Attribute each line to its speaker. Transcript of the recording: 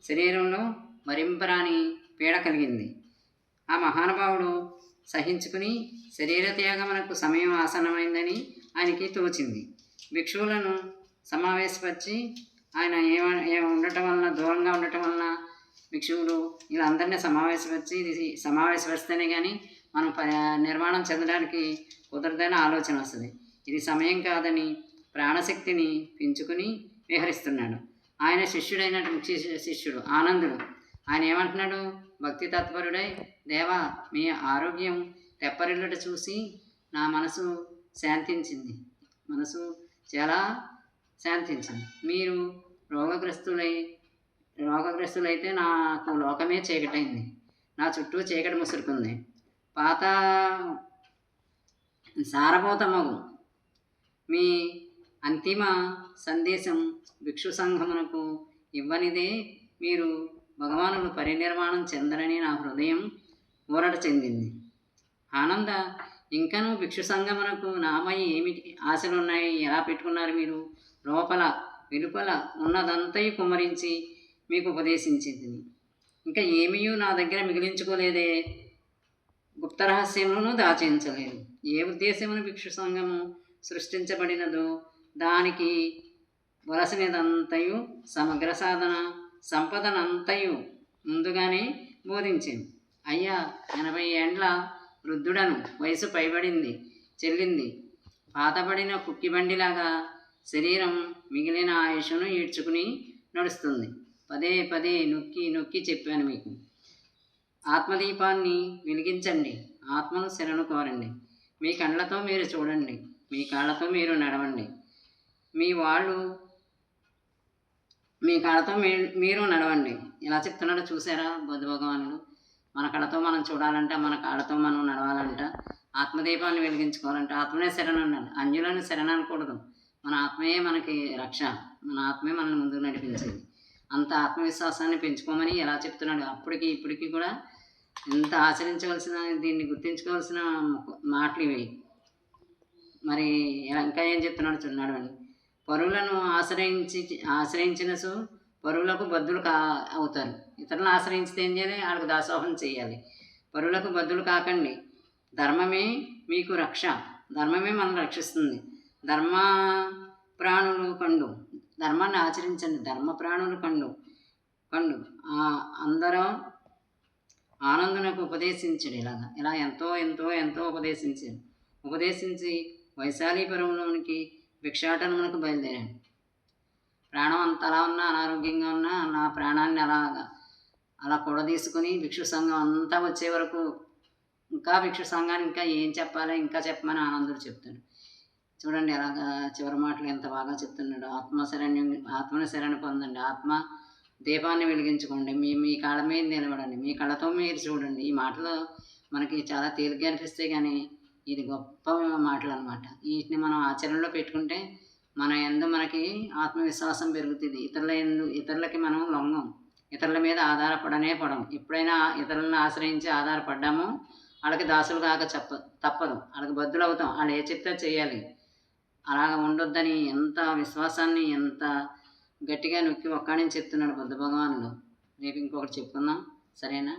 Speaker 1: శరీరంలో మరింపరాని పీడ కలిగింది. ఆ మహానుభావుడు సహించుకుని శరీర త్యాగమునకు సమయం ఆసన్నమైందని ఆయనకి తోచింది. భిక్షువులను సమావేశపరిచి ఆయన ఉండటం వలన, దూరంగా ఉండటం వలన భిక్షువులు వీళ్ళందరినీ సమావేశపరిచి, ఇది సమావేశపరిస్తేనే కానీ మనం నిర్మాణం చెందడానికి కుదరదని ఆలోచన వస్తుంది. ఇది సమయం కాదని ప్రాణశక్తిని పెంచుకుని విహరిస్తున్నాడు. ఆయన శిష్యుడైన ముఖ్య శిష్యుడు ఆనందుడు. ఆయన ఏమంటున్నాడు? భక్తి తత్పరుడై, దేవా, మీ ఆరోగ్యం తెప్పరిల్లుట చూసి నా మనసు శాంతించింది. మనసు చాలా శాంతించింది. మీరు రోగగ్రస్తులైతే నాకు లోకమే చీకటైంది. నా చుట్టూ చీకటి ముసురుకుంది. పాత సారభూతమగు మీ అంతిమ సందేశం భిక్షు సంఘమునకు ఇవ్వనిదే మీరు భగవానుడు పరినిర్వాణం చెందరని నా హృదయం ఊరట చెందింది. ఆనంద, ఇంకనూ భిక్షు సంఘమునకు నాపై ఏమిటి ఆశలున్నాయి? ఎలా పెట్టుకున్నారు మీరు? లోపల వెలుపల ఉన్నదంతయు కుమ్మరించి మీకు ఉపదేశించింది. ఇంకా ఏమీయూ నా దగ్గర మిగిలించుకోలేదే. గుప్త రహస్యములను దాచించలేదు. ఏ ఉద్దేశమును భిక్షు సంఘము సృష్టించబడినదో దానికి వలసినదంతయు సమగ్ర సాధన సంపదనంతయు ముందుగానే బోధించింది. అయ్యా, 80 ఏండ్ల వృద్ధుడను, వయసు పైబడింది, చెల్లింది. పాతబడిన కుక్కిబండిలాగా శరీరం మిగిలిన ఆయుషను ఈడ్చుకుని నడుస్తుంది. పదే పదే నొక్కి నొక్కి చెప్పాను మీకు. ఆత్మదీపాన్ని వెలిగించండి, ఆత్మను శరణు కోరండి. మీ కళ్ళతో మీరు చూడండి, మీ కాళ్ళతో మీరు నడవండి. మీ కాళ్ళతో మీరు నడవండి. ఎలా చెప్తున్నాడో చూసారా బుద్ధ భగవానుడు? మన కళ్ళతో మనం చూడాలంట, మన కాళ్ళతో మనం నడవాలంట, ఆత్మదీపాన్ని వెలిగించుకోవాలంట. ఆత్మనే శరణు అన్నాడు. అన్యులను శరణ అనకూడదు. మన ఆత్మయే మనకి రక్ష, మన ఆత్మే మనల్ని ముందుకు నడిపించేది. అంత ఆత్మవిశ్వాసాన్ని పెంచుకోమని ఎలా చెప్తున్నాడు? అప్పటికి ఇప్పటికీ కూడా ఎంత ఆచరించవలసిన, దీన్ని గుర్తించుకోవాల్సిన మాటలు ఇవి. మరి ఇంకా ఏం చెప్తున్నాడు చూన్నాడు అని. పరువులను ఆశ్రయించిన పరువులకు బద్ధులు అవుతారు. ఇతరులను ఆశ్రయించితే ఏం చేయాలి? వాళ్ళకు దాసోహం చేయాలి. పరువులకు బద్ధులు కాకండి. ధర్మమే మీకు రక్ష, ధర్మమే మనల్ని రక్షిస్తుంది. ధర్మ ప్రాణులు కండు, ధర్మాన్ని ఆచరించండి. ధర్మ ప్రాణులు కండు అందరూ ఆనందునకు ఉపదేశించడు. ఇలా ఎంతో ఎంతో ఎంతో ఉపదేశించి వైశాలీపురంలోనికి భిక్షాటనమునకు బయలుదేరాను. ప్రాణం అంతలా ఉన్నా, అనారోగ్యంగా ఉన్నా, నా ప్రాణాన్ని అలా కూడదీసుకుని భిక్షు సంఘం అంతా వచ్చే వరకు ఇంకా భిక్షు సంఘాన్ని ఇంకా ఏం చెప్పాలి, ఇంకా చెప్పమని ఆనందుడు చెప్తాడు. చూడండి ఎలాగా చివరి మాటలు ఎంత బాగా చెప్తున్నాడు. ఆత్మను శరణు పొందండి, ఆత్మ దీపాన్ని వెలిగించుకోండి, మీ కాళ్ళ మీద నిలబడండి, మీ కళ్ళతో మీరు చూడండి. ఈ మాటలు మనకి చాలా తేలిగ్గా అనిపిస్తాయి, కానీ ఇది గొప్ప మాటలు అన్నమాట. వీటిని మనం ఆచరణలో పెట్టుకుంటే మన యందు మనకి ఆత్మవిశ్వాసం పెరుగుతుంది. ఇతరులకి మనం లొంగం, ఇతరుల మీద ఆధారపడనే పడం. ఎప్పుడైనా ఇతరులను ఆశ్రయించి ఆధారపడ్డామో వాళ్ళకి దాసులు కాక తప్పదు, వాళ్ళకి బద్దులు అవుతాం. వాళ్ళు ఏ చెప్తే చేయాలి. అలాగ ఉండొద్దని ఎంత విశ్వాసాన్ని ఎంత గట్టిగా నొక్కి ఒక్కడని చెప్తున్నాడు బుద్ధ భగవానుడు. రేపు ఇంకొకటి చెప్పుకుందాం, సరేనా?